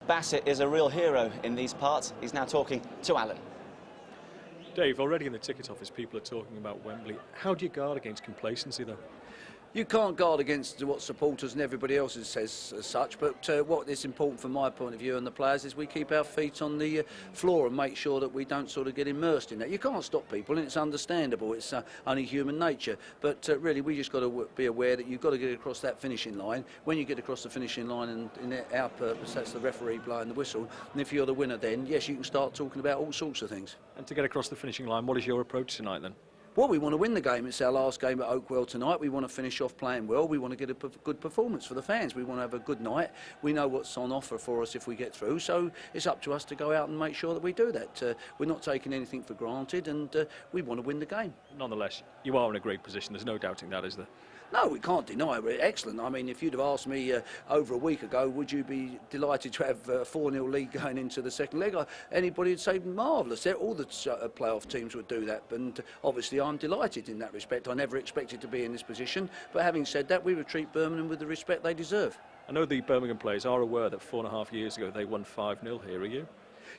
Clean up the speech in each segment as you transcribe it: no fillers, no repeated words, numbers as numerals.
Bassett is a real hero in these parts. He's now talking to Alan. Dave, already in the ticket office, people are talking about Wembley. How do you guard against complacency, though? You can't guard against what supporters and everybody else says as such, but what is important from my point of view and the players is we keep our feet on the floor and make sure that we don't sort of get immersed in that. You can't stop people, and it's understandable. It's only human nature. But really, we just got to be aware that you've got to get across that finishing line. When you get across the finishing line, and in our purpose, that's the referee blowing the whistle. And if you're the winner, then yes, you can start talking about all sorts of things. And to get across the finishing line, what is your approach tonight then? Well, we want to win the game. It's our last game at Oakwell tonight. We want to finish off playing well. We want to get a good performance for the fans. We want to have a good night. We know what's on offer for us if we get through. So it's up to us to go out and make sure that we do that. We're not taking anything for granted, and we want to win the game. Nonetheless, you are in a great position. There's no doubting that, is there? No, we can't deny it. We're excellent. I mean, if you'd have asked me over a week ago, would you be delighted to have a 4-0 lead going into the second leg? Anybody would say marvellous. All the playoff teams would do that. And obviously, I'm delighted in that respect. I never expected to be in this position. But having said that, we would treat Birmingham with the respect they deserve. I know the Birmingham players are aware that 4.5 years ago they won 5-0 here. Are you?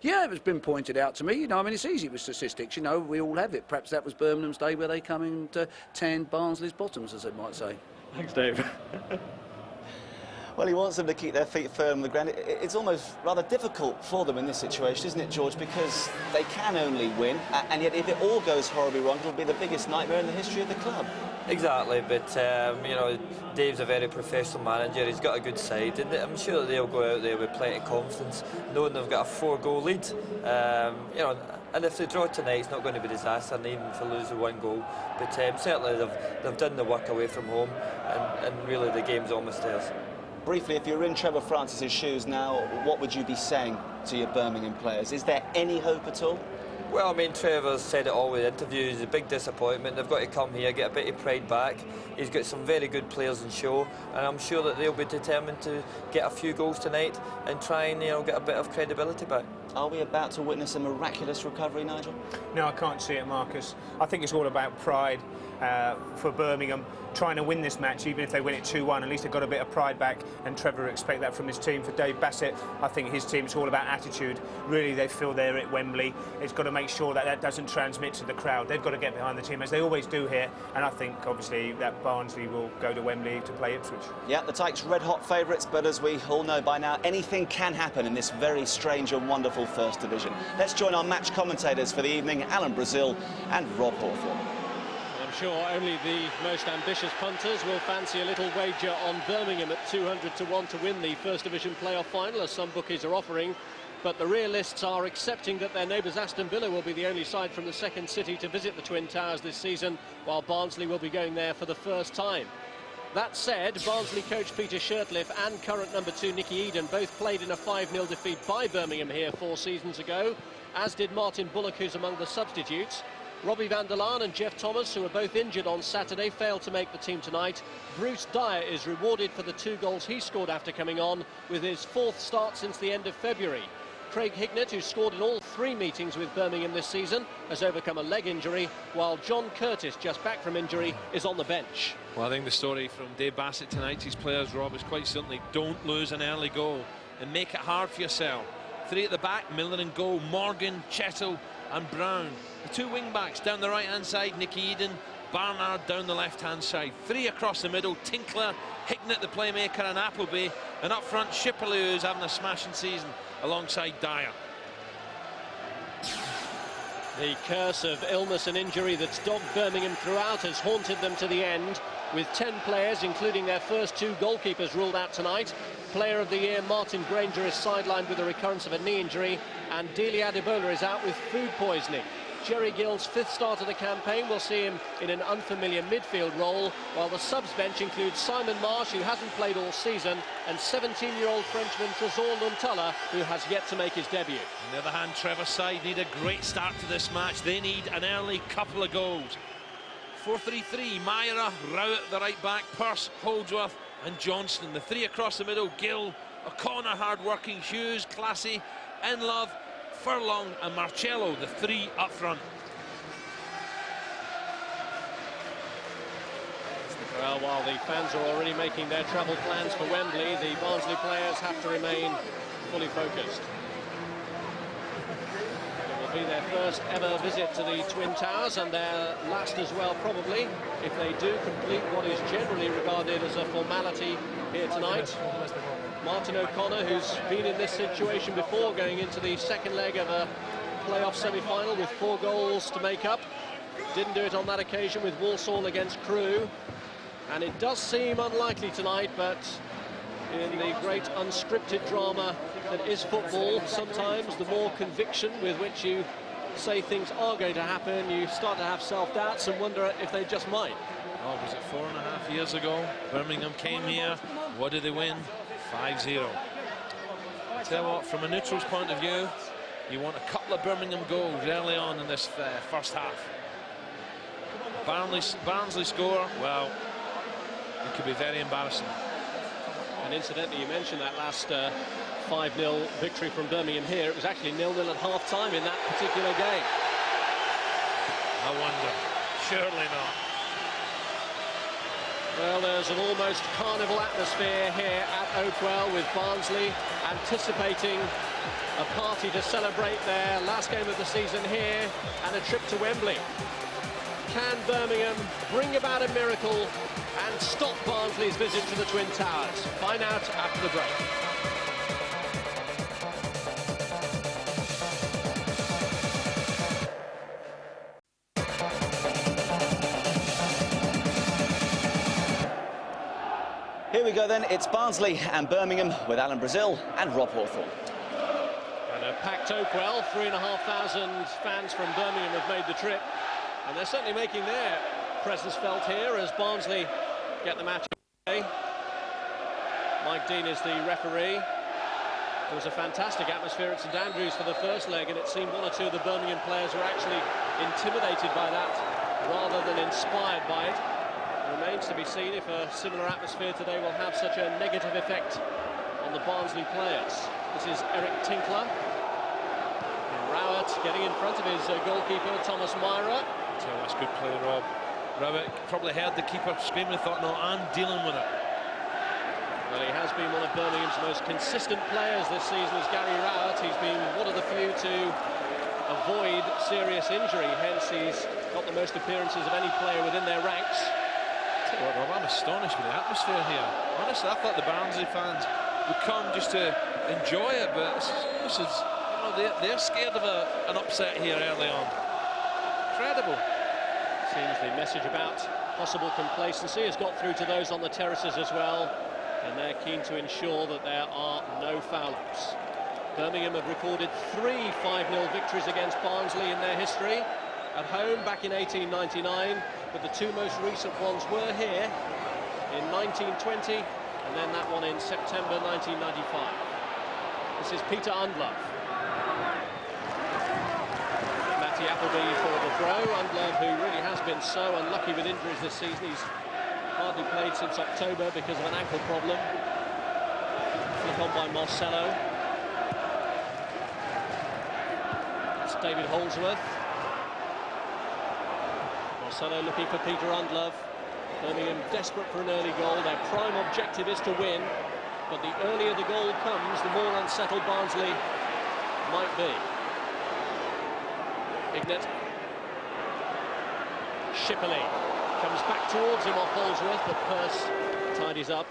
Yeah, it has been pointed out to me. You know, I mean, it's easy with statistics. You know, we all have it. Perhaps that was Birmingham's day where they come in to tan Barnsley's bottoms, as they might say. Thanks, Dave. Well, he wants them to keep their feet firm on the ground. It's almost rather difficult for them in this situation, isn't it, George? Because they can only win, and yet if it all goes horribly wrong, it'll be the biggest nightmare in the history of the club. Exactly, but you know, Dave's a very professional manager. He's got a good side, and I'm sure that they'll go out there with plenty of confidence, knowing they've got a 4-goal lead. You know, and if they draw tonight, it's not going to be a disaster, and even if they lose the 1 goal. But certainly they've done the work away from home, and really the game's almost theirs. Briefly, if you're in Trevor Francis's shoes now, what would you be saying to your Birmingham players? Is there any hope at all? Well, I mean, Trevor's said it all with interviews. It's a big disappointment. They've got to come here, get a bit of pride back. He's got some very good players in show, and I'm sure that they'll be determined to get a few goals tonight and try and, you know, get a bit of credibility back. Are we about to witness a miraculous recovery, Nigel? No, I can't see it, Marcus. I think it's all about pride for Birmingham, trying to win this match, even if they win it 2-1. At least they've got a bit of pride back, and Trevor expect that from his team. For Dave Bassett, I think his team, it's all about attitude. Really, they feel they're at Wembley. It's got to make sure that that doesn't transmit to the crowd. They've got to get behind the team, as they always do here, and I think, obviously, that Barnsley will go to Wembley to play Ipswich. Yeah, the Tykes red-hot favourites, but as we all know by now, anything can happen in this very strange and wonderful First Division. Let's join our match commentators for the evening, Alan Brazil and Rob Hawthorne. I'm sure only the most ambitious punters will fancy a little wager on Birmingham at 200 to 1 to win the First Division playoff final, as some bookies are offering. But the realists are accepting that their neighbours Aston Villa will be the only side from the second city to visit the Twin Towers this season, while Barnsley will be going there for the first time. That said, Barnsley coach Peter Shirtliff and current number 2 Nicky Eden both played in a 5-0 defeat by Birmingham here 4 seasons ago, as did Martin Bullock, who's among the substitutes. Robbie van der Laan and Jeff Thomas, who were both injured on Saturday, failed to make the team tonight. Bruce Dyer is rewarded for the 2 goals he scored after coming on, with his 4th start since the end of February. Craig Hignett, who scored in all 3 meetings with Birmingham this season, has overcome a leg injury, while John Curtis, just back from injury, is on the bench. Well, I think the story from Dave Bassett tonight, his players, Rob, is quite simply don't lose an early goal and make it hard for yourself. 3 at the back, Miller in goal, Morgan, Chettle and Brown. The 2 wing-backs down the right-hand side, Nicky Eden, Barnard down the left-hand side. 3 across the middle, Tinkler, Hignett the playmaker and Appleby. And up front, Shipley, who's having a smashing season, alongside Dyer. The curse of illness and injury that's dogged Birmingham throughout has haunted them to the end, with 10 players, including their first 2 goalkeepers, ruled out tonight. Player of the year Martin Granger is sidelined with a recurrence of a knee injury, and Dele Adebola is out with food poisoning. Jerry Gill's 5th start of the campaign will see him in an unfamiliar midfield role, while the subs bench includes Simon Marsh, who hasn't played all season, and 17-year-old Frenchman Trésor Luntala, who has yet to make his debut. On the other hand, Trevor's side need a great start to this match. They need an early couple of goals. 4-3-3, Myra, Rowett the right back, Pearce, Holdsworth and Johnston. The 3 across the middle, Gill, O'Connor hard-working, Hughes, Classy, Enlove, Furlong and Marcello, the 3 up front. Well, while the fans are already making their travel plans for Wembley, the Barnsley players have to remain fully focused. It will be their first ever visit to the Twin Towers, and their last as well, probably, if they do complete what is generally regarded as a formality here tonight. Martin O'Connor, who's been in this situation before, going into the second leg of a playoff semi-final with 4 goals to make up. Didn't do it on that occasion with Walsall against Crewe. And it does seem unlikely tonight, but in the great unscripted drama that is football, sometimes the more conviction with which you say things are going to happen, you start to have self-doubts and wonder if they just might. Oh, was it 4.5 years ago? Birmingham came here. What did they win? 5-0. Tell you what, from a neutral's point of view, you want a couple of Birmingham goals early on in this first half. Barnsley score, well, it could be very embarrassing. And incidentally, you mentioned that last 5-0 victory from Birmingham here. It was actually 0-0 at half-time in that particular game. I wonder. Surely not. Well, there's an almost carnival atmosphere here at Oakwell, with Barnsley anticipating a party to celebrate their last game of the season here and a trip to Wembley. Can Birmingham bring about a miracle and stop Barnsley's visit to the Twin Towers? Find out after the break. Here we go then, it's Barnsley and Birmingham with Alan Brazil and Rob Hawthorne. And a packed Oakwell, 3,500 fans from Birmingham have made the trip, and they're certainly making their presence felt here as Barnsley get the match away. Mike Dean is the referee. There was a fantastic atmosphere at St Andrews for the first leg, and it seemed 1 or 2 of the Birmingham players were actually intimidated by that rather than inspired by it. Remains to be seen if a similar atmosphere today will have such a negative effect on the Barnsley players. This is Eric Tinkler. And Rowett getting in front of his goalkeeper, Thomas Myra. So that's good play, Rob. Rowett probably heard the keeper screaming and thought, no, I'm dealing with it. Well, he has been one of Birmingham's most consistent players this season as Gary Rowett. He's been one of the few to avoid serious injury, hence he's got the most appearances of any player within their ranks. Well, Rob, I'm astonished with the atmosphere here. Honestly, I thought the Barnsley fans would come just to enjoy it, but this is, you know, they're scared of an upset here early on. Incredible. Seems the message about possible complacency has got through to those on the terraces as well, and they're keen to ensure that there are no foul-ups. Birmingham have recorded 3 5-0 victories against Barnsley in their history. At home back in 1899, but the 2 most recent ones were here in 1920 and then that one in September 1995. This is Peter Undlove. Matty Appleby for the throw. Undlove, who really has been so unlucky with injuries this season. He's hardly played since October because of an ankle problem. Flick on by Marcelo. That's David Holdsworth. Marcelo looking for Peter Undlove. Birmingham desperate for an early goal. Their prime objective is to win, but the earlier the goal comes, the more unsettled Barnsley might be. Ignat. Shipley comes back towards him off Holdsworth, but Pearce tidies up.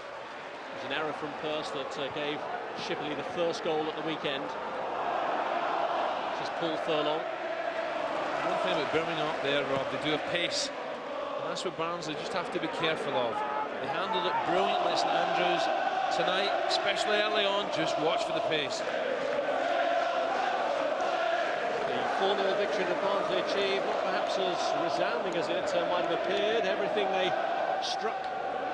There's an error from Pearce that gave Shipley the first goal at the weekend. This is Paul Furlong. One thing about Birmingham up there, Rob, they do have pace, and that's what Barnsley just have to be careful of. They handled it brilliantly at St Andrews tonight, especially early on. Just watch for the pace. The 4-0 victory that Barnsley achieved, not perhaps as resounding as it might have appeared. Everything they struck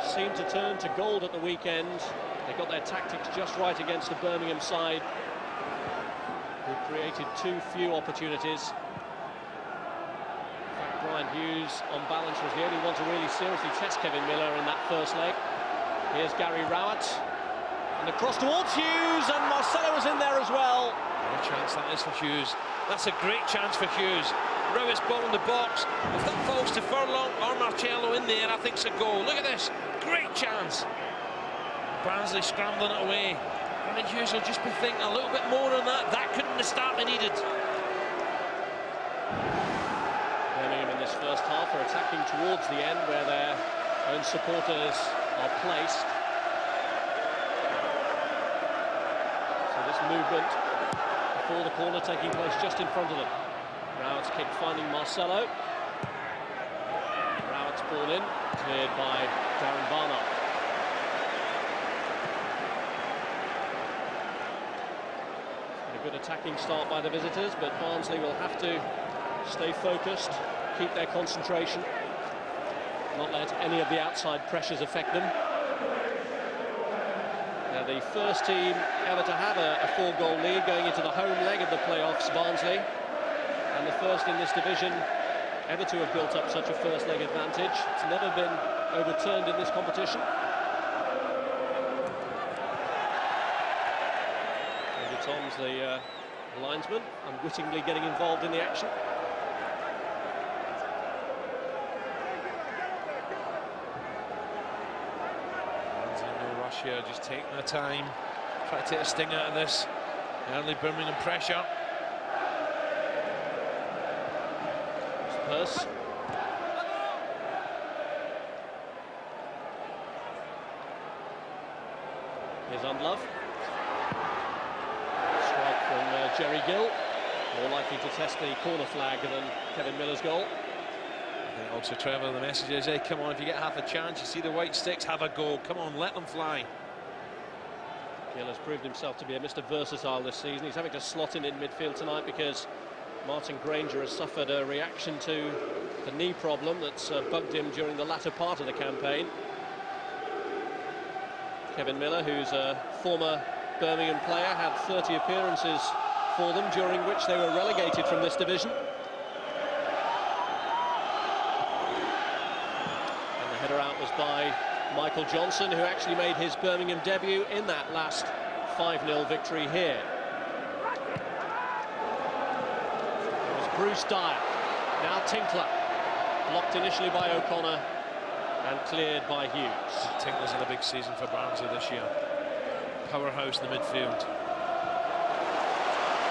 seemed to turn to gold at the weekend. They got their tactics just right against the Birmingham side, who created too few opportunities. Brian Hughes, on balance, was the only one to really seriously test Kevin Miller in that first leg. Here's Gary Rowett, and the cross towards Hughes, and Marcelo was in there as well. What a chance that is for Hughes. That's a great chance for Hughes. Rowett's ball in the box. If that falls to Furlong or Marcello in there, I think it's a goal. Look at this, great chance. Barnsley scrambling it away. Brian Hughes will just be thinking a little bit more on that. That couldn't have start they needed. Birmingham in this first half are attacking towards the end where their own supporters are placed. So this movement before the corner taking place just in front of them. Rowett's kick finding Marcelo. Rowett's ball in, cleared by Darren Barnard. A good attacking start by the visitors, but Barnsley will have to stay focused, keep their concentration, not let any of the outside pressures affect them. They're the first team ever to have a 4-goal lead going into the home leg of the playoffs, Barnsley, and the first in this division ever to have built up such a first leg advantage. It's never been overturned in this competition. Andy Tom's the linesman, unwittingly getting involved in the action. No rush here, just taking their time, try to take a sting out of this early Birmingham pressure. Purse. Here's Undlove. Strike from Jerry Gill. More likely to test the corner flag than Kevin Miller's goal. I think also, Trevor, the message is, hey, come on, if you get half a chance, you see the white sticks, have a go. Come on, let them fly. Gill has proved himself to be a Mr. Versatile this season. He's having to slot in midfield tonight because Martin Granger has suffered a reaction to the knee problem that's bugged him during the latter part of the campaign. Kevin Miller, who's a former Birmingham player, had 30 appearances for them, during which they were relegated from this division. And the header out was by Michael Johnson, who actually made his Birmingham debut in that last 5-0 victory here. Bruce Dyer, now Tinkler, blocked initially by O'Connor and cleared by Hughes. Tinkler's in a big season for Barnsley this year. Powerhouse in the midfield.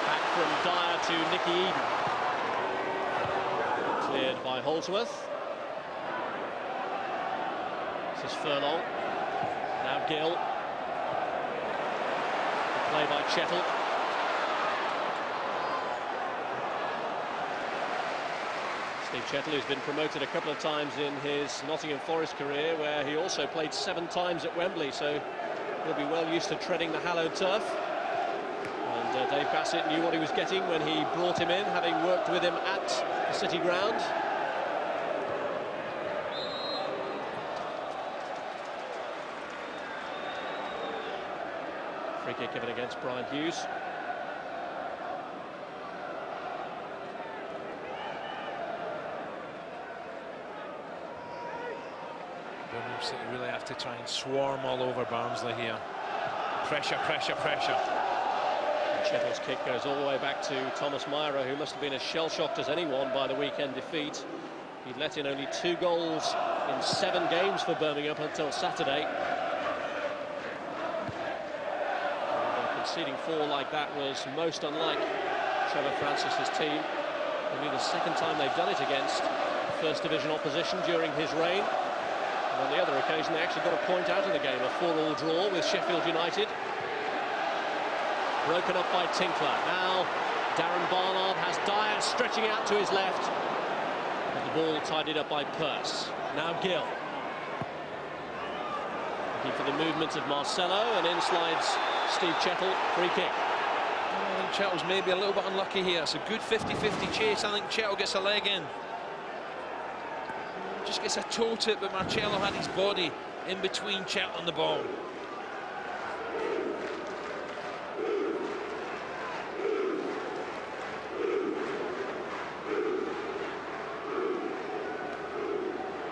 Back from Dyer to Nicky Eden. Cleared by Holdsworth. This is Furlong. Now Gill. The play by Chettle. Steve Chettle, who's been promoted a couple of times in his Nottingham Forest career, where he also played 7 times at Wembley, so he'll be well used to treading the hallowed turf. And Dave Bassett knew what he was getting when he brought him in, having worked with him at the City Ground. Free kick given against Brian Hughes. Birmingham City really have to try and swarm all over Barnsley here. Pressure, pressure, pressure. And Chettle's kick goes all the way back to Thomas Myra, who must have been as shell-shocked as anyone by the weekend defeat. He'd let in only 2 goals in 7 games for Birmingham up until Saturday. And conceding 4 like that was most unlike Trevor Francis's team. Only the 2nd time they've done it against First Division opposition during his reign. And on the other occasion, they actually got a point out of the game, a 4-4 draw with Sheffield United. Broken up by Tinkler. Now Darren Barnard has Dyer stretching out to his left. And the ball tidied up by Pearce. Now Gill. Looking for the movement of Marcelo, and in slides Steve Chettle. Free kick. I think Chettle's maybe a little bit unlucky here. It's a good 50-50 chase. I think Chettle gets a leg in. Just gets a toe tip, but Marcello had his body in between Chettle and the ball.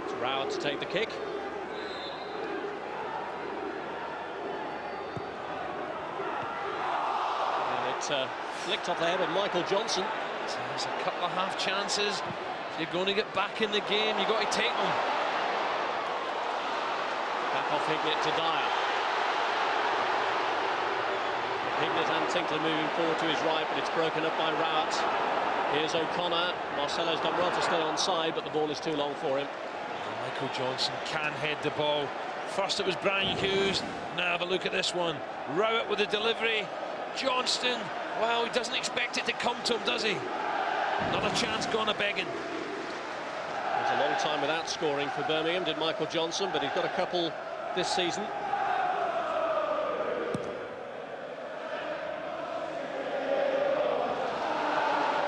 It's Rowett to take the kick. And it flicked off the head of Michael Johnson. So there's a couple of half chances. If you're going to get back in the game, you've got to take them. Back off Hignett to Dyer. Hignett and Tinkler moving forward to his right, but it's broken up by Rowett. Here's O'Connor. Marcelo's done well to stay on side, but the ball is too long for him. Michael Johnson can head the ball. First it was Brian Hughes. Now have a look at this one. Rowett with the delivery. Johnston, well, he doesn't expect it to come to him, does he? Not a chance gone a begging. It was a long time without scoring for Birmingham, did Michael Johnson, but he's got a couple this season.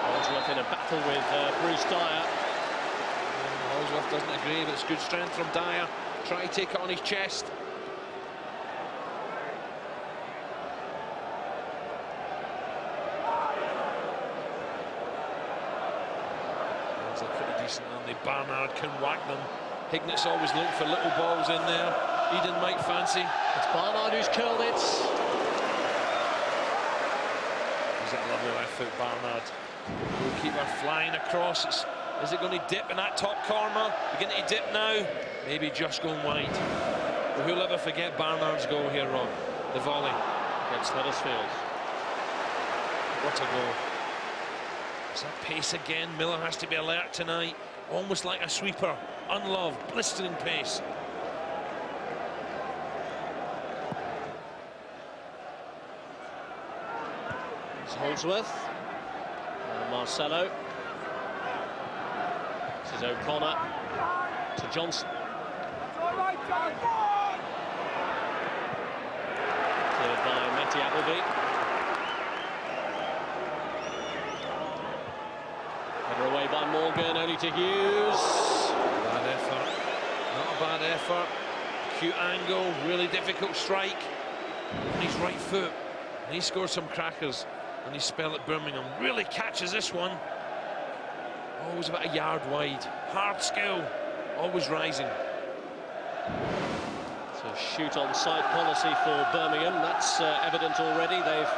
Holdsworth in a battle with Bruce Dyer. Holdsworth doesn't agree, but it's good strength from Dyer. Try to take it on his chest. Those are pretty decent, aren't they? Barnard can whack them. Hignett's always looking for little balls in there. Eden might fancy. It's Barnard who's curled it. He's that lovely left foot, Barnard. Goalkeeper flying across. Is it going to dip in that top corner? Beginning to dip now. Maybe just going wide. But who'll ever forget Barnard's goal here, Rob? The volley Against Huddersfield. What a goal. It's that pace again. Miller has to be alert tonight. Almost like a sweeper. Unloved, blistering pace. It's Holdsworth. Marcelo. This is O'Connor to Johnson. Cleared by Matty Appleby. Header away by Morgan, only to Hughes. Bad effort. Not a bad effort. Acute angle, really difficult strike. On his right foot. And he scored some crackers on his spell at Birmingham. Really catches this one. Always about a yard wide. Hard skill, always rising. So shoot on sight policy for Birmingham. That's evident already. They've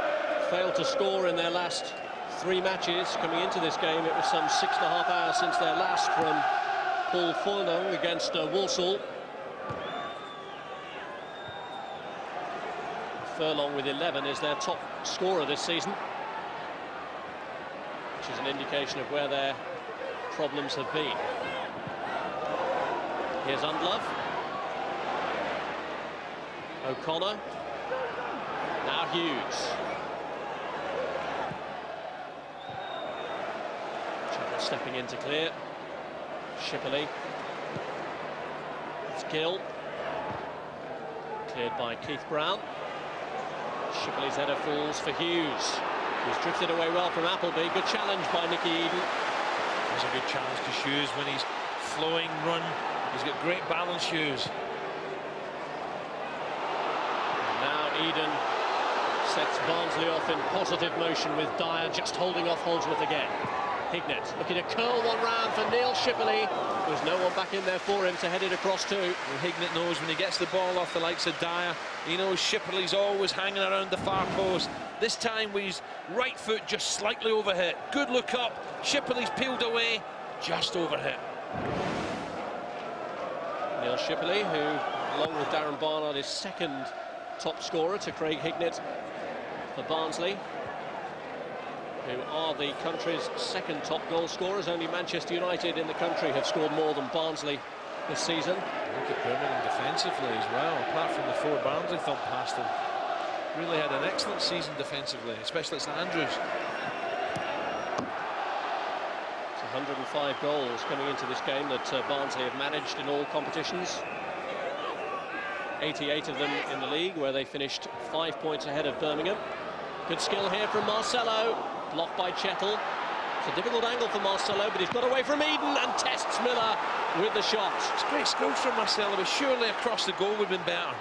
failed to score in their last 3 matches. Coming into this game, it was some 6.5 hours since their last from Paul Furlong against Walsall. Furlong with 11 is their top scorer this season, which is an indication of where their problems have been. Here's Undlove. O'Connor. Now Hughes. Chapel stepping in to clear. Shipley. It's Gill. Cleared by Keith Brown. Shipley's header falls for Hughes, who's drifted away well from Appleby. Good challenge by Nicky Eden. There's a good challenge to Hughes when he's flowing run. He's got great balance, Hughes. And now Eden sets Barnsley off in positive motion with Dyer just holding off Holdsworth again. Hignett looking to curl one round for Neil Shipley. There's no one back in there for him to head it across to. Well, Hignett knows when he gets the ball off the likes of Dyer, he knows Shipley's always hanging around the far post. This time with his right foot just slightly overhit. Good look up. Shipley's peeled away, just overhit. Neil Shipley, who, along with Darren Barnard, is second top scorer to Craig Hignett for Barnsley, who are the country's second top goal scorers. Only Manchester United in the country have scored more than Barnsley this season. Look at Birmingham defensively as well, apart from the 4 Barnsley thumped past them. Really had an excellent season defensively, especially at St Andrews. It's 105 goals coming into this game that Barnsley have managed in all competitions. 88 of them in the league, where they finished 5 points ahead of Birmingham. Good skill here from Marcelo. Blocked by Chettle. It's a difficult angle for Marcelo, but he's got away from Eden and tests Miller with the shot. It's great skill from Marcelo, but surely across the goal would have been better.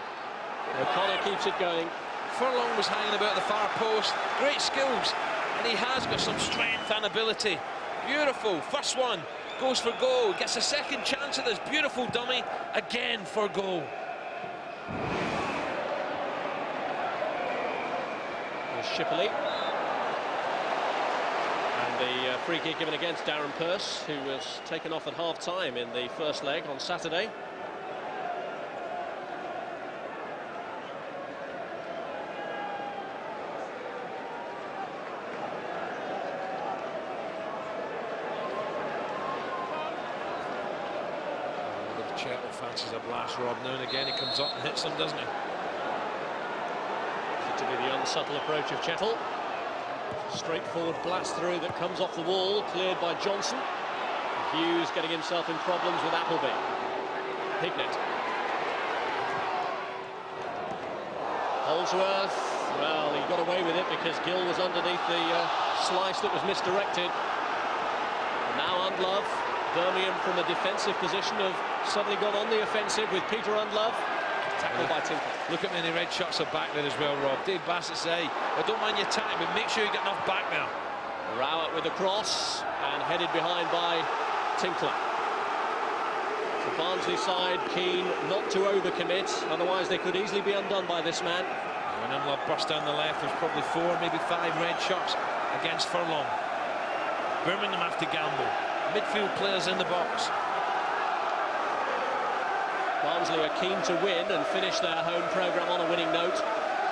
O'Connor keeps it going. Furlong was hanging about the far post. Great skills, and he has got some strength and ability. Beautiful. First one goes for goal. Gets a second chance at this beautiful dummy. Again for goal. Here's Shipley. And the free kick given against Darren Pearce, who was taken off at half-time in the first leg on Saturday. Chettle fancies a blast, Rob. Now and again he comes up and hits them, doesn't he? To be the unsubtle approach of Chettle. Straightforward blast through that comes off the wall, cleared by Johnson. Hughes getting himself in problems with Appleby. Hignett. Holdsworth, well, he got away with it because Gill was underneath the slice that was misdirected. And now Undlove, Birmingham from a defensive position have suddenly gone on the offensive with Peter Undlove. Tackled by Tinkler. Look at many red shots are back there as well, Rob. Dave Bassett say, I don't mind your tackling, but make sure you get enough back now. Rowett with the cross and headed behind by Tinkler. The Barnsley side keen not to overcommit, otherwise they could easily be undone by this man. When Undlove burst down the left, there's probably 4, maybe 5 red shots against Furlong. Birmingham have to gamble. Midfield players in the box. Barnsley are keen to win and finish their home programme on a winning note,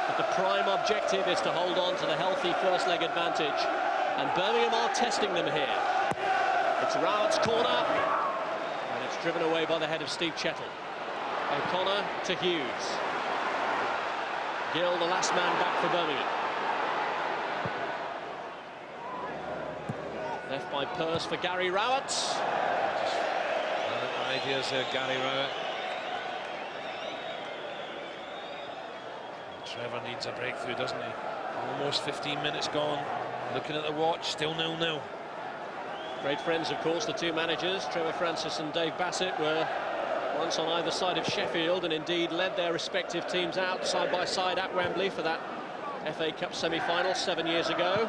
but the prime objective is to hold on to the healthy first leg advantage, and Birmingham are testing them here. It's Rowett's corner, and it's driven away by the head of Steve Chettle. O'Connor to Hughes. Gill, the last man back for Birmingham. Left by Pearce for Gary Rowett. Just ideas there, Gary Rowett. Trevor needs a breakthrough, doesn't he? Almost 15 minutes gone. Looking at the watch, still 0-0. Great friends, of course, the two managers. Trevor Francis and Dave Bassett were once on either side of Sheffield and indeed led their respective teams out side by side at Wembley for that FA Cup semi-final 7 years ago.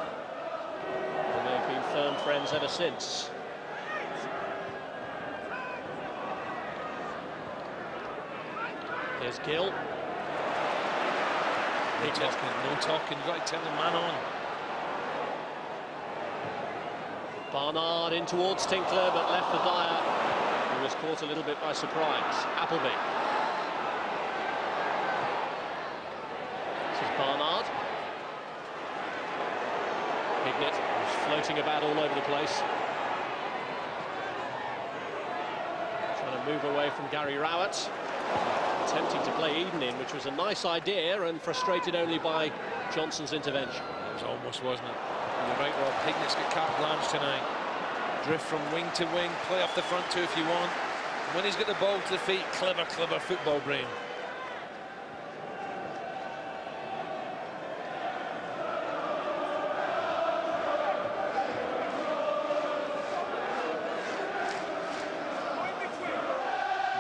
And they've been firm friends ever since. Here's Gill. No talking, you've got to tell the man on. Barnard in towards Tinkler, but left for Dyer, who was caught a little bit by surprise. Appleby. This is Barnard. Hignett, who's floating about all over the place. Trying to move away from Gary Rowett. Attempting to play Eden in, which was a nice idea and frustrated only by Johnson's intervention. It was almost, wasn't it? You're right, Rob. Hignett's got carte blanche tonight. Drift from wing to wing, play off the front two if you want. When he's got the ball to the feet, clever football brain.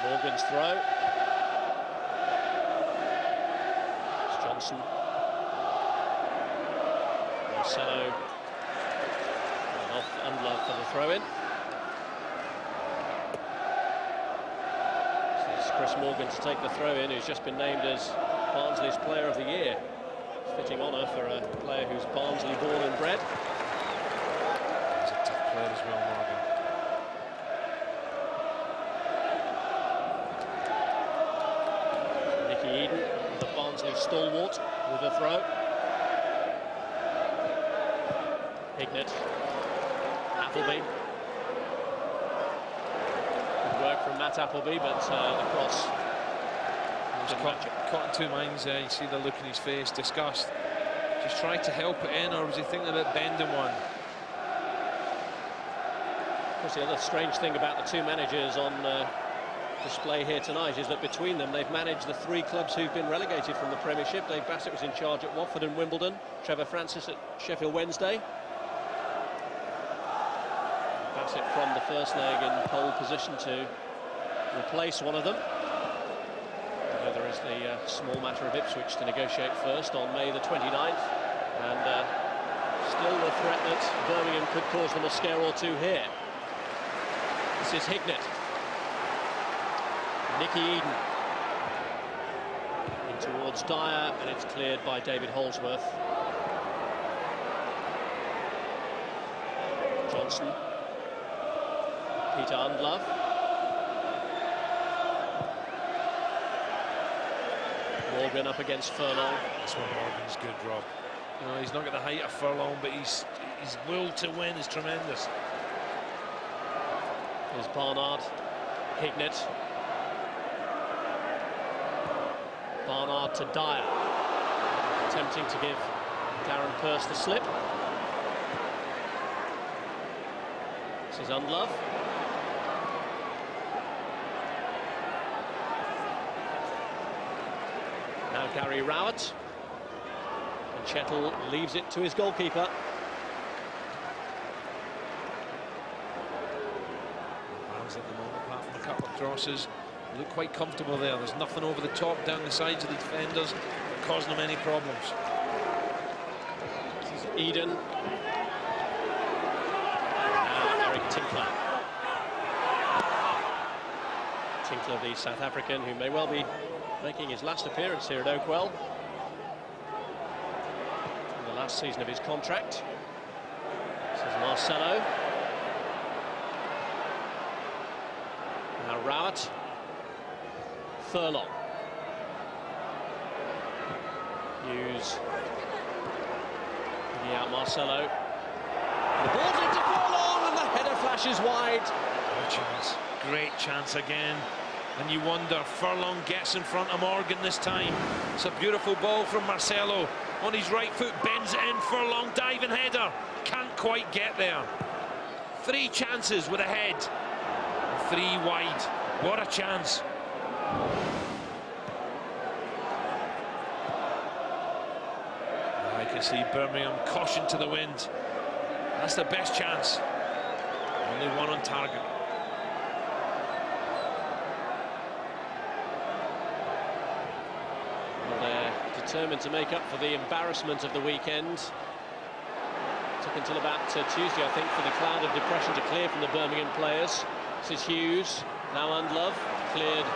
Morgan's throw. It's Johnson. Marcelo. And off Undlove for the throw-in. This is Chris Morgan to take the throw-in, who's just been named as Barnsley's Player of the Year. Fitting honour for a player who's Barnsley born and bred. He's a tough player as well, Morgan. Eden, the Barnsley stalwart, with a throw. Hignett. Appleby. Good work from Matt Appleby, but the cross. He was caught in two minds there. You see the look in his face, disgust. Just tried to help it in, or was he thinking about bending one? Of course, the other strange thing about the two managers on display here tonight is that between them they've managed the three clubs who've been relegated from the Premiership. Dave Bassett was in charge at Watford and Wimbledon, Trevor Francis at Sheffield Wednesday. Bassett from the first leg in pole position to replace one of them. Although there is the small matter of Ipswich to negotiate first on May the 29th, and still the threat that Birmingham could cause them a scare or two here. This is Hignett. Nicky Eden in towards Dyer, and it's cleared by David Holdsworth. Johnson. Peter Undlove. Morgan up against Furlong. That's where Morgan's good, Rob. You know, he's not got the height of Furlong, but his will to win is tremendous. Here's Barnard. Hignett. Barnard to Dyer. Attempting to give Darren Purse the slip. This is Undlove. Now Gary Rowett. And Chettle leaves it to his goalkeeper. Barnsley at the moment, apart from a couple of crosses, look quite comfortable there. There's nothing over the top, down the sides of the defenders that causing them any problems. This is Eden. Now Eric Tinkler. Tinkler, the South African, who may well be making his last appearance here at Oakwell in the last season of his contract. This is Marcelo. Now Rowett. Furlong. Hughes. Bringing out Marcelo. The ball's into Furlong and the header flashes wide. Great chance again. And you wonder, Furlong gets in front of Morgan this time. It's a beautiful ball from Marcelo. On his right foot, bends it in, Furlong diving header. Can't quite get there. 3 chances with a head. 3 wide. What a chance. I can see Birmingham, caution to the wind. That's the best chance. Only one on target. Determined to make up for the embarrassment of the weekend. Took until about Tuesday, I think, for the cloud of depression to clear from the Birmingham players. This is Hughes, now Undlove, cleared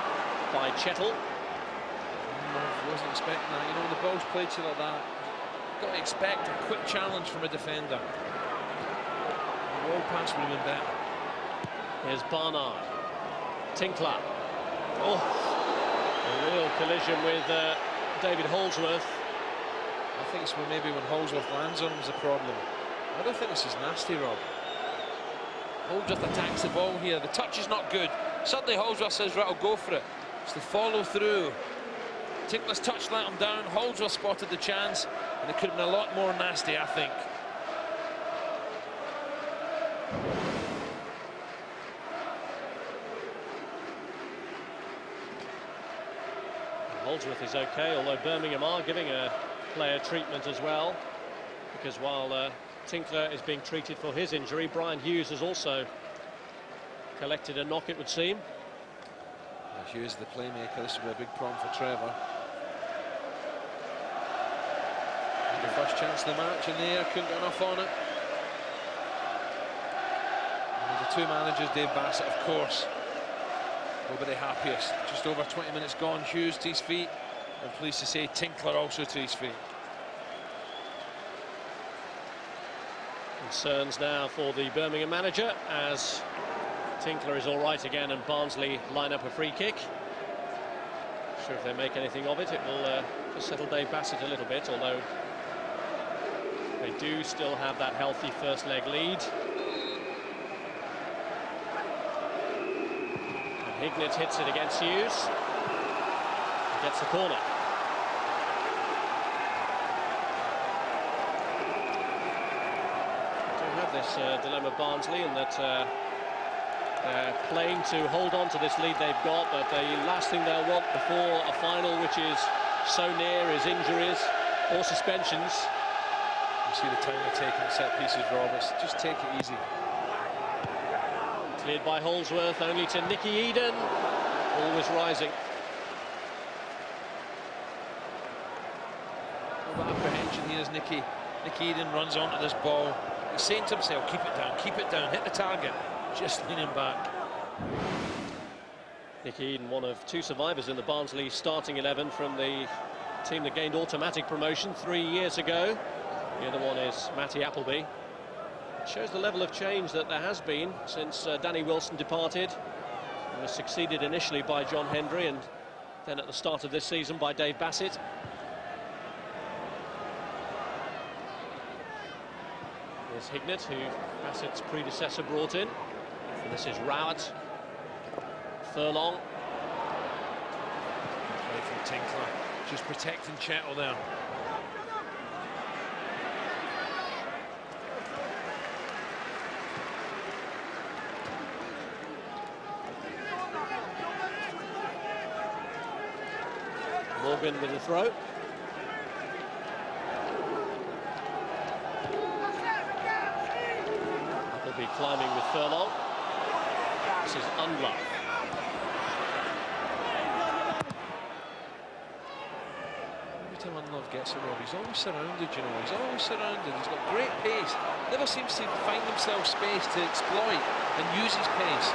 by Chettle. I wasn't expecting that. You know, when the ball's played to you like that, you've got to expect a quick challenge from a defender. The wall pass would have been better. Here's Barnard. Tinkler. Oh, a real collision with David Holdsworth. I think it's maybe when Holdsworth lands on him is a problem. I don't think this is nasty, Rob. Holdsworth attacks the ball here. The touch is not good. Suddenly Holdsworth says, right, I'll go for it. It's the follow through. Tinkler's touch let him down. Holdsworth spotted the chance, and it could have been a lot more nasty, I think. Holdsworth is okay, although Birmingham are giving a player treatment as well, because while Tinkler is being treated for his injury, Brian Hughes has also collected a knock, it would seem. Hughes, the playmaker, this will be a big problem for Trevor. And the first chance of the match in the air, couldn't get enough on it. And the 2 managers, Dave Bassett, of course, will be the happiest. Just over 20 minutes gone. Hughes to his feet. I'm pleased to say Tinkler also to his feet. Concerns now for the Birmingham manager as Tinkler is all right again and Barnsley line up a free kick. Not sure if they make anything of it. It will just settle Dave Bassett a little bit, although they do still have that healthy first leg lead. Hignett hits it against Hughes. He gets the corner. Do have this dilemma, Barnsley, in that they're playing to hold on to this lead they've got, but the last thing they'll want before a final which is so near is injuries or suspensions. You see the time they're taking the set pieces, Roberts. Just take it easy. Cleared by Holdsworth, only to Nicky Eden, always rising. What apprehension here is Nicky. Nicky Eden runs onto this ball. He's saying to himself, keep it down, hit the target. Just leaning back. Nicky Eden, one of 2 survivors in the Barnsley starting 11 from the team that gained automatic promotion 3 years ago. The other one is Matty Appleby. Shows the level of change that there has been since Danny Wilson departed. He was succeeded initially by John Hendry and then at the start of this season by Dave Bassett. Here's Hignett, who Bassett's predecessor brought in. And this is Rowett. Furlong. Play from Tinkler. Just protecting Chettle there. Morgan with the throw. Appleby climbing with Furlong. This is Unlove. Every time Unlove gets it, Rob, he's always surrounded, you know. He's always surrounded. He's got great pace. Never seems to find himself space to exploit and use his pace.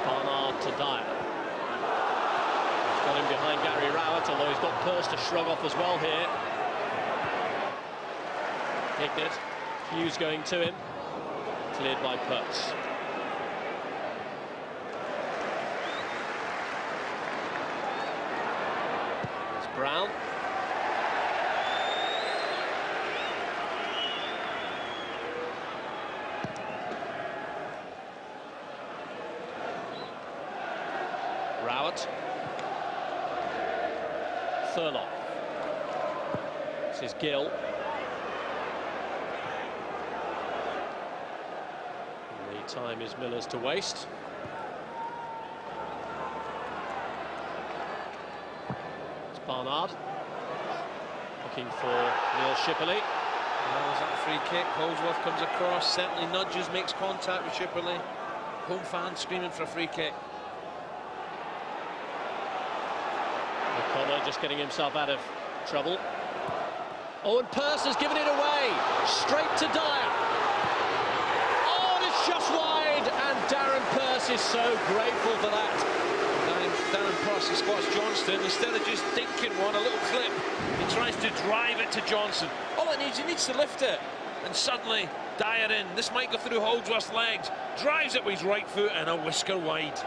Barnard to Dyer. He's got him behind Gary Rowett, although he's got Pearce to shrug off as well here. Hignett, Hughes going to him. Cleared by Pearce. There's Brown. Rowett. Furlong. This is Gill. The time is Miller's to waste. It's Barnard. Looking for Neil Shipperley. There's that free kick. Holdsworth comes across, certainly nudges, makes contact with Shipperley. Home fans screaming for a free kick. O'Connor just getting himself out of trouble. Oh, and Pearce has given it away. Straight to Dyer. Oh, and it's just wide. And Darren Pearce is so grateful for that. Darren Pearce, he spots Johnston. Instead of just dinking one, a little clip, he tries to drive it to Johnson. All it needs, he needs to lift it. And suddenly, Dyer in. This might go through Holdsworth's legs. Drives it with his right foot and a whisker wide.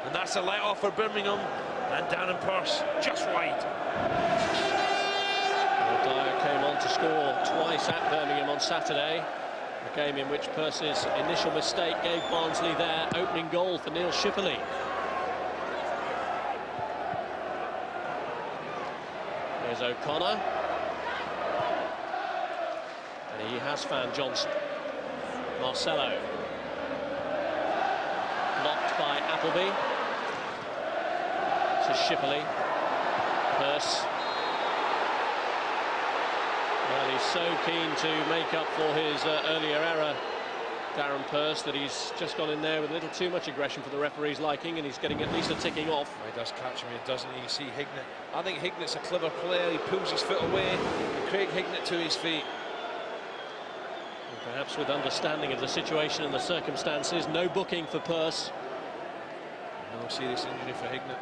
And that's a let-off for Birmingham. And Darren Pearce just wide. Well, Dyer came on to score twice at Birmingham on Saturday. A game in which Pearce's initial mistake gave Barnsley their opening goal for Neil Shipperley. There's O'Connor. And he has found Johnson. Marcelo. Blocked by Appleby. This is Shipperley. Pearce. Well, he's so keen to make up for his earlier error, Darren Pearce, that he's just gone in there with a little too much aggression for the referee's liking, and he's getting at least a ticking off. Well, he does catch him, doesn't he? You see Hignett. I think Hignett's a clever player. He pulls his foot away, and Craig Hignett to his feet. And perhaps with understanding of the situation and the circumstances, no booking for Pearce. No serious injury for Hignett.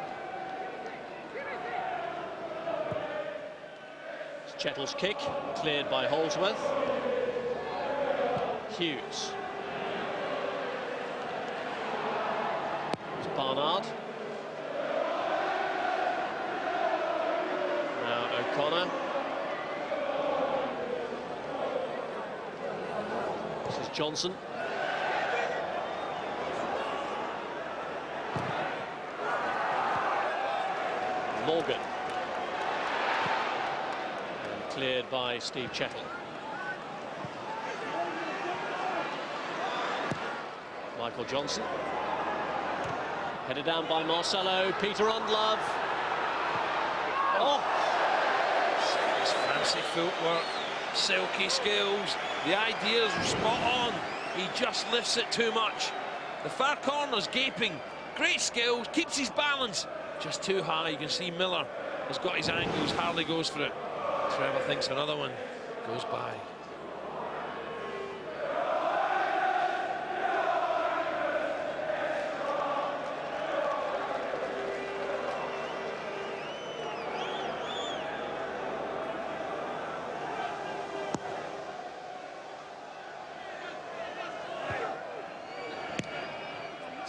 Chettle's kick, cleared by Holdsworth. Hughes. It's Barnard. Now O'Connor. This is Johnson. Morgan. Cleared by Steve Chettle. Michael Johnson. Headed down by Marcelo. Peter Unlove. Oh! It's fancy footwork, silky skills. The ideas are spot on. He just lifts it too much. The far corner's gaping. Great skills, keeps his balance. Just too high. You can see Miller has got his angles. Harley goes for it. Trevor thinks another one goes by.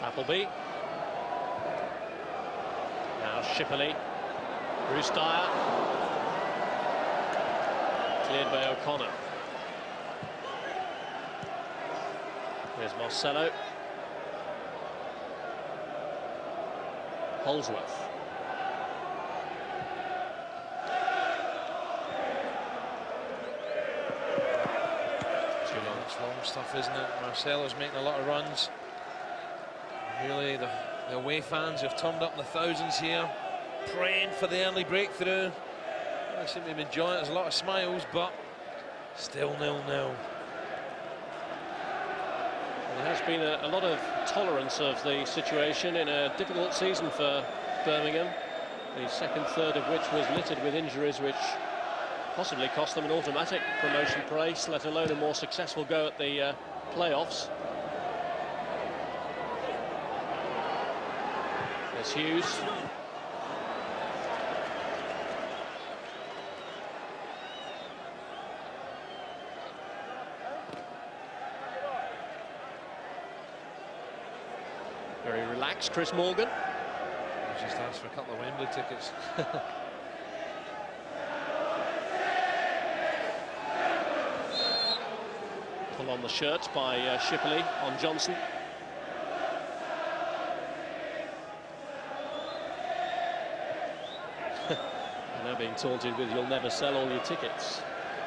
Appleby. Now Shipperley. Bruce Dyer. Cleared by O'Connor. Here's Marcelo. Holsworth. It's long stuff, isn't it? Marcelo's making a lot of runs. Really, the away fans have turned up in the thousands here, praying for the early breakthrough. I seem to be enjoying it. There's a lot of smiles, but still 0-0. There has been a lot of tolerance of the situation in a difficult season for Birmingham, the second third of which was littered with injuries which possibly cost them an automatic promotion place, let alone a more successful go at the playoffs. There's Hughes. Very relaxed, Chris Morgan. I just asked for a couple of Wembley tickets. Pull on the shirt by Shipley on Johnson. Now being taunted with "you'll never sell all your tickets,"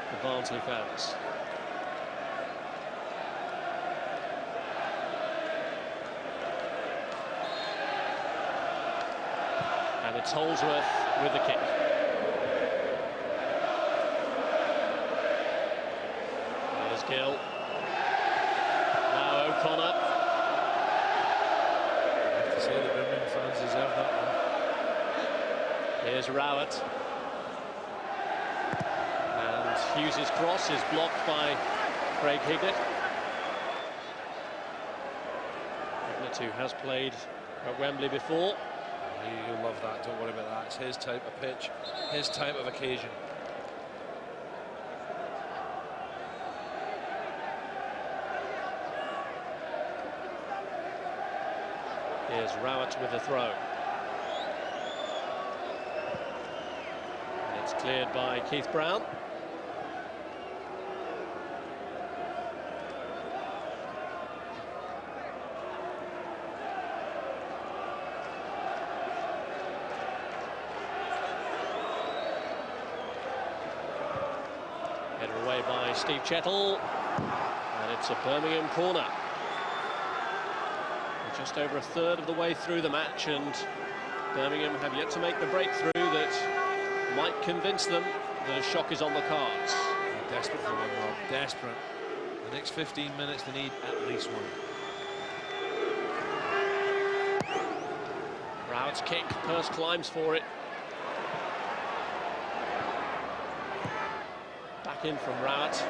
for Barnsley fans. And it's Holsworth with the kick. There's Gill. Now O'Connor. I have to say the Birmingham fans deserve that one. Here's Rowett. And Hughes' cross is blocked by Craig Hignett. Hignett, who has played at Wembley before. You'll love that, don't worry about that. It's his type of pitch, his type of occasion. Here's Rowett with the throw. And it's cleared by Keith Brown. Headed away by Steve Chettle. And it's a Birmingham corner. Just over a third of the way through the match, and Birmingham have yet to make the breakthrough that might convince them the shock is on the cards. They're desperate for one, Rob. Desperate. The next 15 minutes they need at least one. Rowett's kick, Pearce climbs for it. Back in from Rowett.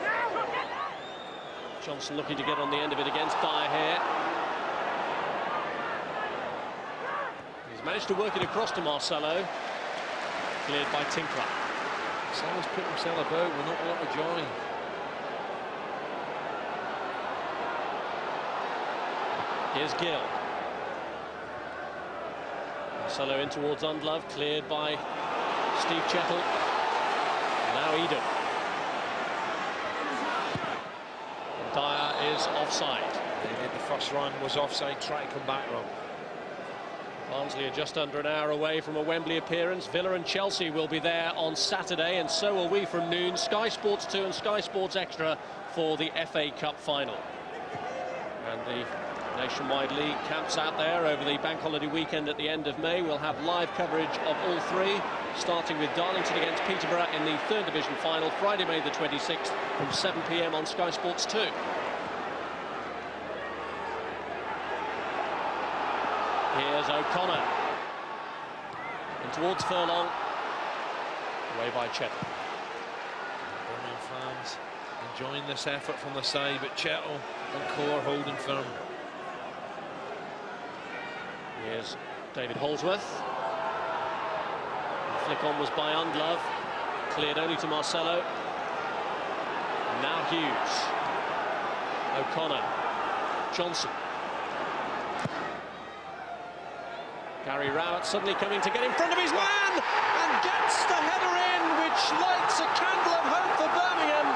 Johnson looking to get on the end of it against Dyer here. Managed to work it across to Marcelo. Cleared by Tinkler. Marcelo's put himself about with not a lot of joy. Here's Gill. Marcelo in towards Undlove. Cleared by Steve Chettle. Now Eden. And Dyer is offside. The first run was offside. Try to come back, Rob. Barnsley are just under an hour away from a Wembley appearance. Villa and Chelsea will be there on Saturday, and so will we from noon. Sky Sports 2 and Sky Sports Extra for the FA Cup final. And the Nationwide League camps out there over the bank holiday weekend at the end of May. We'll have live coverage of all three, starting with Darlington against Peterborough in the 3rd Division final, Friday, May the 26th from 7 p.m. on Sky Sports 2. Here's O'Connor. In towards Furlong. Away by Chettle. Birmingham fans enjoying this effort from the side, but Chettle and Core holding firm. Here's David Holsworth. The flick on was by Undlove. Cleared only to Marcelo. And now Hughes. O'Connor. Johnson. Gary Rowett suddenly coming to get in front of his man and gets the header in, which lights a candle of hope for Birmingham.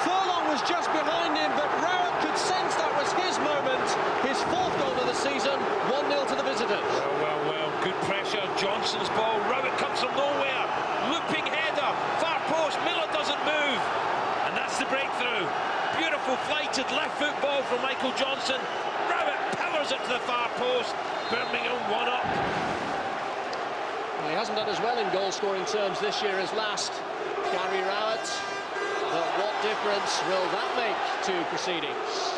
Furlong was just behind him, but Rowett could sense that was his moment. His 4th goal of the season, 1-0 to the visitors. Well, Johnson's ball. Rowett comes from nowhere. Looping header. Far post. Miller doesn't move. And that's the breakthrough. Beautiful flighted left foot ball from Michael Johnson. Rowett powers it to the far post. Birmingham 1 up. Well, he hasn't done as well in goal-scoring terms this year as last, Gary Rowett. But what difference will that make to proceedings?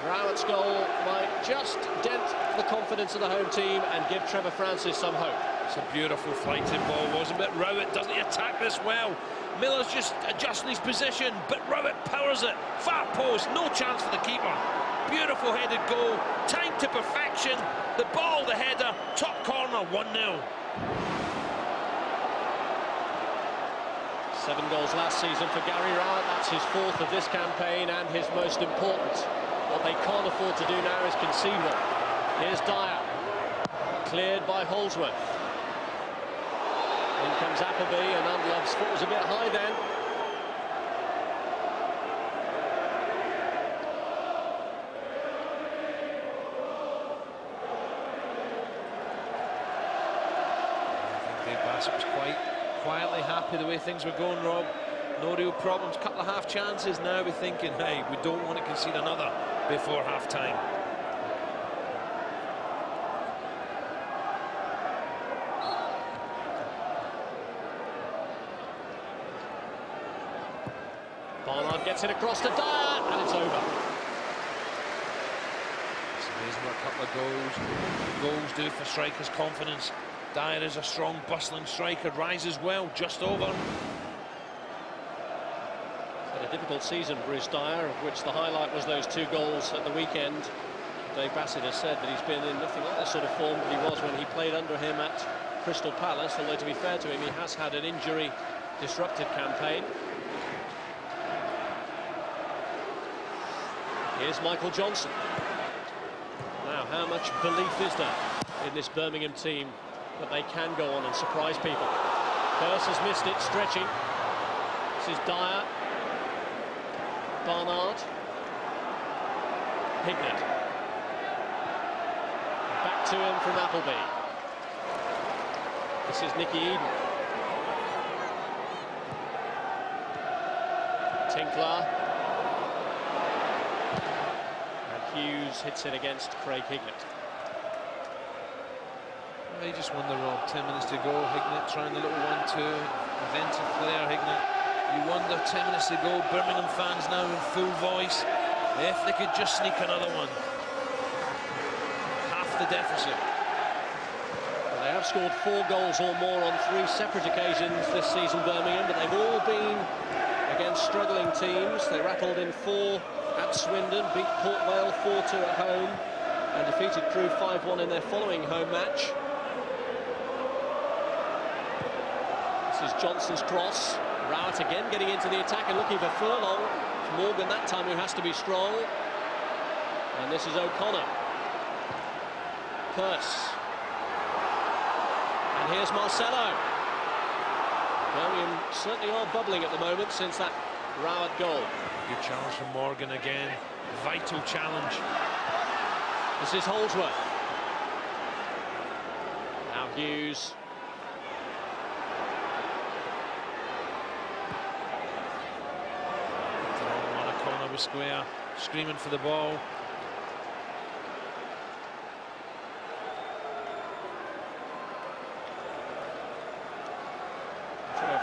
Rowett's goal might just dent the confidence of the home team and give Trevor Francis some hope. It's a beautiful flighted ball, wasn't it? Rowett doesn't attack this well. Miller's just adjusting his position, but Rowett powers it. Far post, no chance for the keeper. Beautiful headed goal, timed to perfection. The ball, the header, top corner, 1-0. 7 goals last season for Gary Rowett. That's his 4th of this campaign and his most important. What they can't afford to do now is concede one. Here's Dyer, cleared by Holdsworth. In comes Appleby, and Undlove's foot was a bit high then. I think Dave Bassett was quite quietly happy the way things were going, Rob. No real problems, couple of half chances. Now we're thinking, hey, we don't want to concede another before half time. Barnard gets it across to Dyer, and it's over. It's amazing what a couple of goals do for strikers' confidence. Dyer is a strong, bustling striker, rises well, just over. Had a difficult season, Bruce Dyer, of which the highlight was those 2 goals at the weekend. Dave Bassett has said that he's been in nothing like the sort of form that he was when he played under him at Crystal Palace, although to be fair to him, he has had an injury-disrupted campaign. Here's Michael Johnson. Now, how much belief is there in this Birmingham team that they can go on and surprise people? Pearce has missed it, stretching. This is Dyer. Barnard. Hignett. Back to him from Appleby. This is Nicky Eden. Tinkler. Hughes hits it against Craig Hignett. Well, he just won the Rob. 10 minutes to go. Hignett trying the little 1-2. Inventive player, Hignett. You wonder, 10 minutes to go. Birmingham fans now in full voice. If they could just sneak another one. Half the deficit. Well, they have scored 4 goals or more on 3 separate occasions this season, Birmingham, but they've all been against struggling teams. They rattled in 4 at Swindon, beat Port Vale 4-2 at home, and defeated Crewe 5-1 in their following home match. This is Johnson's cross. Rowett again getting into the attack and looking for Furlong. It's Morgan that time who has to be strong. And this is O'Connor. Pearce. And here's Marcelo. Birmingham certainly are bubbling at the moment since that Rowett goal. Good challenge from Morgan again. Vital challenge. This is Holdsworth. Now Hughes. On a corner with Square, screaming for the ball.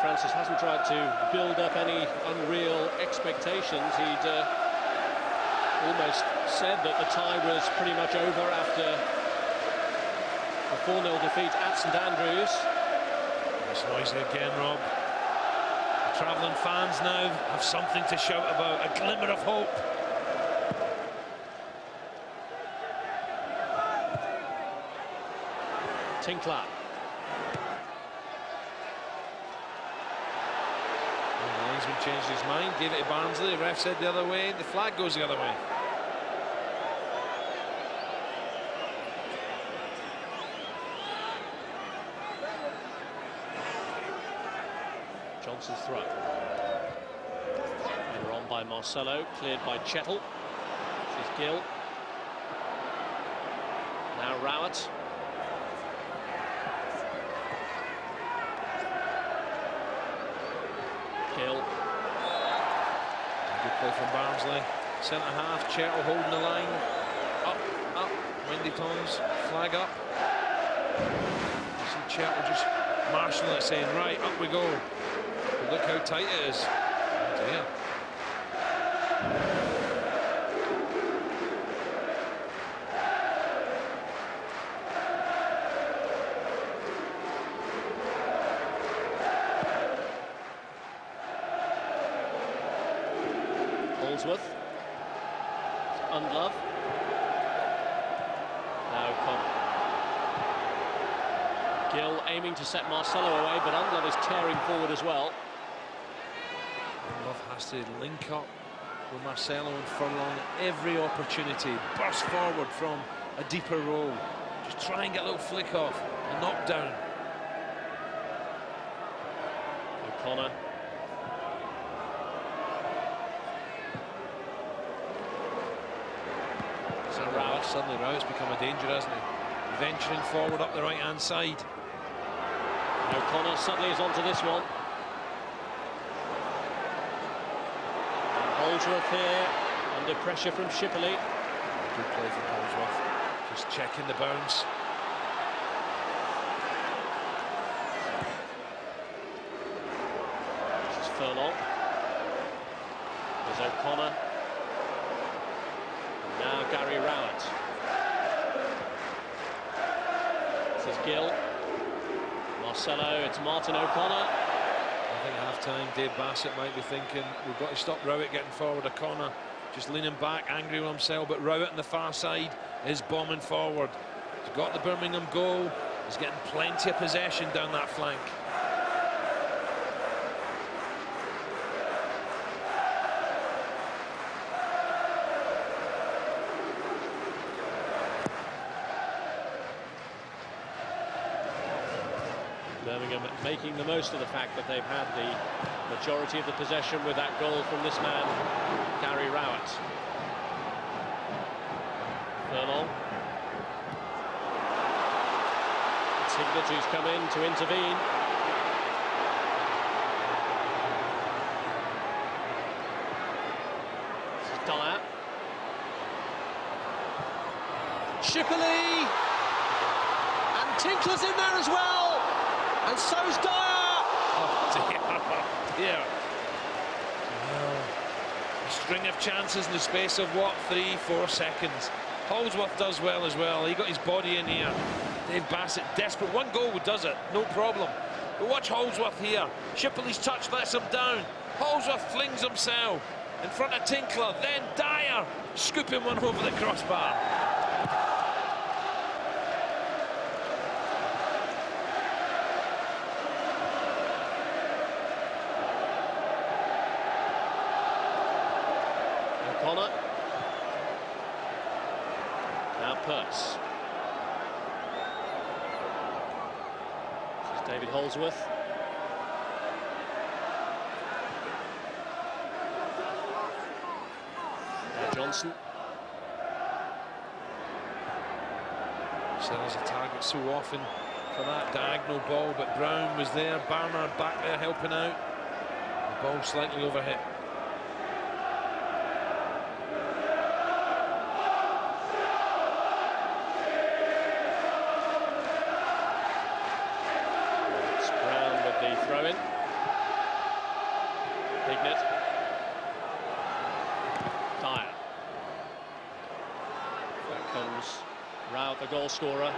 Francis hasn't tried to build up any unreal expectations. He'd almost said that the tie was pretty much over after a 4-0 defeat at St Andrews. It's noisy again, Rob. The travelling fans now have something to shout about, a glimmer of hope. Tinkler. Changed his mind, gave it to Barnsley. The ref said the other way. The flag goes the other way. Johnson's throw. Header on by Marcelo, cleared by Chettle. This is Gill. Now Rowett. Gill. Good play from Barnsley. Centre half, Chettle holding the line. Up. Wendy Toms, flag up. You see Chettle just marshalling it, saying, right, up we go. But look how tight it is. Oh dear. Holdsworth. Undlove. Now O'Connor. Gill aiming to set Marcelo away, but Undlove is tearing forward as well. Love has to link up with Marcelo and Furlong at every opportunity. Burst forward from a deeper role. Just try and get a little flick off. A knockdown. O'Connor. So Rowett, suddenly Rowett's become a danger, hasn't he? Venturing forward up the right-hand side. O'Connor suddenly is onto this one. And Holdsworth here, under pressure from Shipley. Good play from Holdsworth. Just checking the bounce. This is Furlong. There's O'Connor. And now Gary Rowett. This is Gill. Marcelo, it's Martin O'Connor. I think half-time Dave Bassett might be thinking, we've got to stop Rowett getting forward. O'Connor just leaning back, angry with himself, but Rowett on the far side is bombing forward. He's got the Birmingham goal. He's getting plenty of possession down that flank. Birmingham making the most of the fact that they've had the majority of the possession with that goal from this man, Gary Rowett. Furlong. Tignet who's come in to intervene. This is Dyer. Shipley! And Tinkler's in there as well! And so's Dyer! Oh dear. Well, a string of chances in the space of, what, 3-4 seconds. Holdsworth does well as well. He got his body in here. Dave Bassett desperate. One goal does it, no problem. But watch Holdsworth here. Shipley's touch lets him down. Holdsworth flings himself in front of Tinkler. Then Dyer scooping one over the crossbar. O'Connor. Now Pearce. This is David Holdsworth. Now Johnson. Sells a target so often for that diagonal ball, but Brown was there. Barnard back there helping out. The ball slightly overhit. Throw-in. Tignet. Dyer. There comes Rowett, the goal scorer.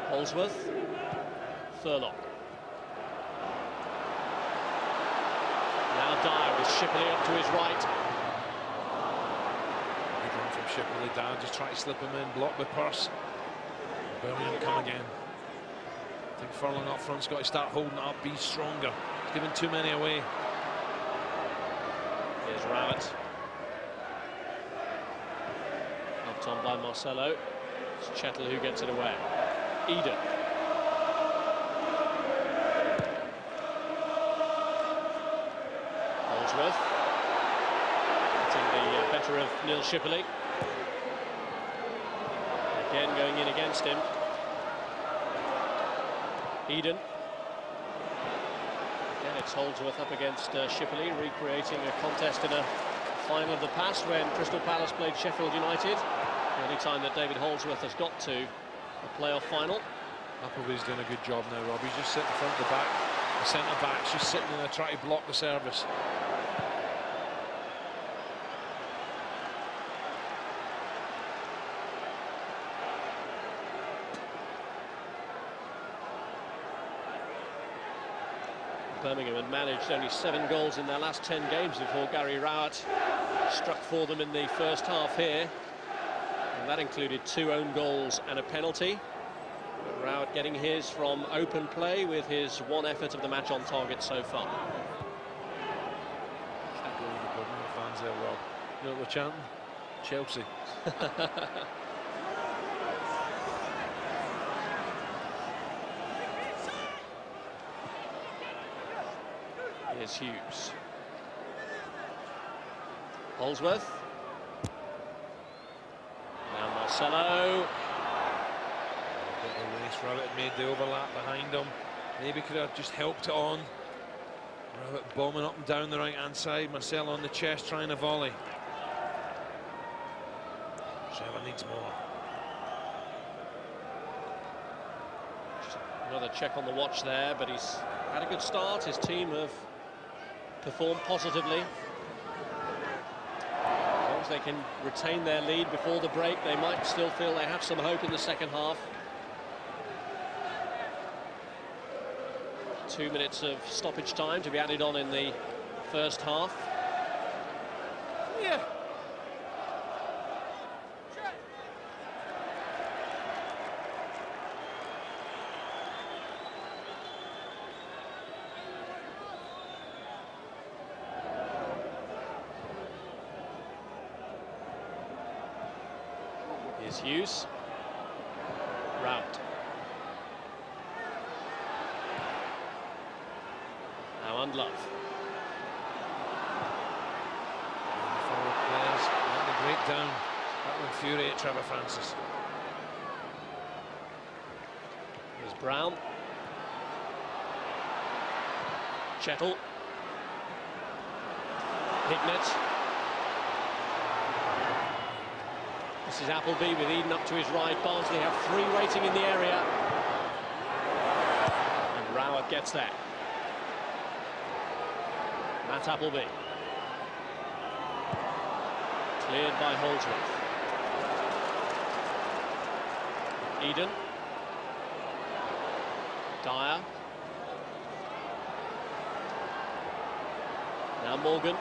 Holdsworth. Furlong. Now Dyer with Shipley up to his right. Good run from Shipley. Dyer just trying to slip him in, blocked by Pearce. Brilliant come again. I think Furlong up front's got to start holding it up, be stronger. He's giving too many away. Here's Rowett. Knocked on by Marcelo. It's Chettle who gets it away. Eden. Holdsworth. Getting the better of Neil Shipley. Again going in against him. Eden. Again, it's Holdsworth up against Shipley, recreating a contest in a final of the past when Crystal Palace played Sheffield United. The only time that David Holdsworth has got to a playoff final. Appleby's doing a good job now, Rob. He's just sitting in front of the back. The centre-back's just sitting in there trying to block the service. Birmingham had managed only 7 goals in their last 10 games before Gary Rowett struck for them in the first half here. And that included 2 own goals and a penalty. But Rowett getting his from open play with his 1 effort of the match on target so far. Can't go with the Birmingham fans there, Rob. You know what they're chanting? Chelsea. Here's Hughes. Holdsworth. Now Marcelo. Rowett made the overlap behind him. Maybe could have just helped it on. Rowett bombing up and down the right hand side. Marcelo on the chest trying to volley. Marcelo needs more. Another check on the watch there, but he's had a good start. His team have performed positively. As long as they can retain their lead before the break, they might still feel they have some hope in the second half. 2 minutes of stoppage time to be added on in the first half. Yeah. Here's Hughes. Rowett. Now Undlove. Forward players let the break down. That will infuriate Trevor Francis. Here's Brown. Chettle. Hignett. This is Appleby with Eden up to his right. Barnsley have 3 waiting in the area. And Rowett gets that. Matt Appleby. Cleared by Holdsworth. Eden. Dyer. Now Morgan.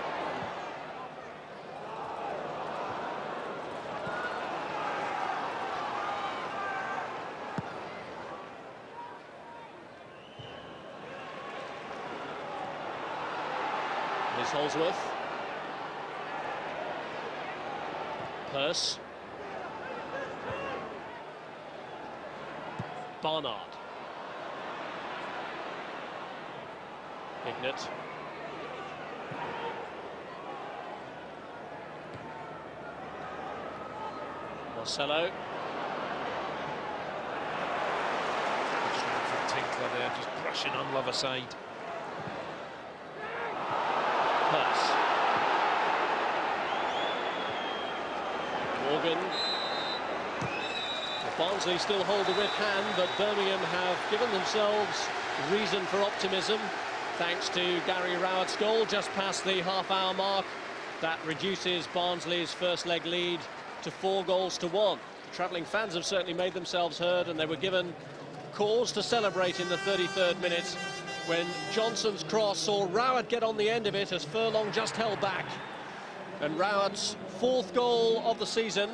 Here's Holdsworth. Purse. Barnard. Hignett. Marcelo. From Tinkler there, just brushing Undlove aside. Purse. Morgan. Barnsley still hold the whip hand, but Birmingham have given themselves reason for optimism thanks to Gary Rowett's goal just past the half-hour mark. That reduces Barnsley's first leg lead to 4-1. The travelling fans have certainly made themselves heard, and they were given cause to celebrate in the 33rd minute when Johnson's cross saw Rowett get on the end of it as Furlong just held back. And Rowett's 4th goal of the season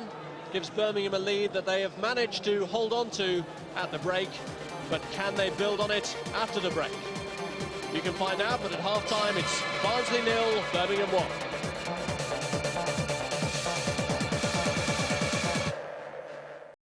gives Birmingham a lead that they have managed to hold on to at the break, but can they build on it after the break? You can find out, but at half-time it's Barnsley 0, Birmingham 1.